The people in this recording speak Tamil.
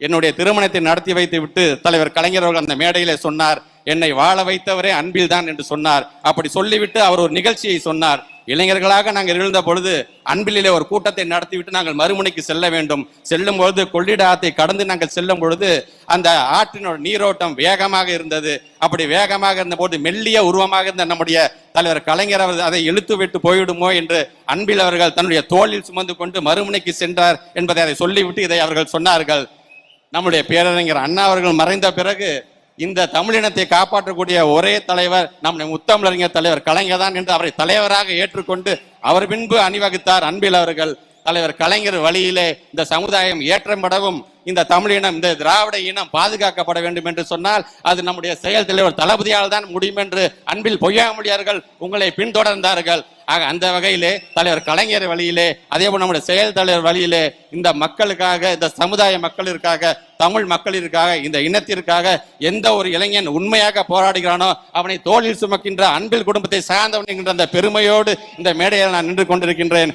என்னுடைய திருமணத்தை நடத்தி வைத்து விட்டு தலைவர் கலைஞர் அவர்கள் அந்த மேடையிலே சொன்னார், என்னை வாழ வைத்தவரே அன்பில் தான் என்று சொன்னார். அப்படி சொல்லிவிட்டு அவர் ஒரு நிகழ்ச்சியை சொன்னார். இளைஞர்களாக நாங்கள் எழுந்த பொழுது அன்பிலே ஒரு கூட்டத்தை நடத்திவிட்டு நாங்கள் மறுமுனைக்கு செல்ல வேண்டும். செல்லும் பொழுது கொள்ளிட ஆற்றை கடந்து நாங்கள் செல்லும் பொழுது அந்த ஆற்றினோட நீரோட்டம் வேகமாக இருந்தது. அப்படி வேகமாக இருந்த போது மெல்லிய உருவமாக இருந்த நம்முடைய தலைவர் கலைஞர் அவர் அதை இழுத்து விட்டு போய்விடுமோ என்று அன்பில் அவர்கள் தன்னுடைய தோளில் சுமந்து கொண்டு மறுமுனைக்கு சென்றார் என்பதை அதை சொல்லிவிட்டு இதை அவர்கள் சொன்னார்கள். நம்முடைய பேரறிஞர் அண்ணா அவர்கள் மறைந்த பிறகு இந்த தமிழினத்தை காப்பாற்றக்கூடிய ஒரே தலைவர் நம்முடைய முத்தமிழறிஞர் தலைவர் கலைஞர் தான் என்று அவரை தலைவராக ஏற்றுக்கொண்டு அவர் பின்பு அணிவகுத்தார் அன்பில் அவர்கள். தலைவர் கலைஞர் வழியிலே இந்த சமுதாயம் ஏற்றப்படவும் இந்த தமிழினம் இந்த திராவிட இனம் பாதுகாக்கப்பட வேண்டும் என்று சொன்னால் அது நம்முடைய செயல் தலைவர் தளபதியால் தான் முடியும் என்று அன்பில் பொய்யாமொழியார்கள் உங்களை பின்தொடர்ந்தார்கள். ஆக அந்த வகையிலே தலைவர் கலைஞர் வழியிலே அதே போல் நம்முடைய செயல் தலைவர் வழியிலே இந்த மக்களுக்காக இந்த சமுதாய மக்களிற்காக தமிழ் மக்களிற்காக இந்த இனத்திற்காக எந்த ஒரு இளைஞன் உண்மையாக போராடுகிறானோ அவனை தோளில் சுமக்கின்ற அன்பில் குடும்பத்தை சார்ந்தவன் என்கின்ற அந்த பெருமையோடு இந்த மேடையில் நான் நின்று கொண்டிருக்கின்றேன்.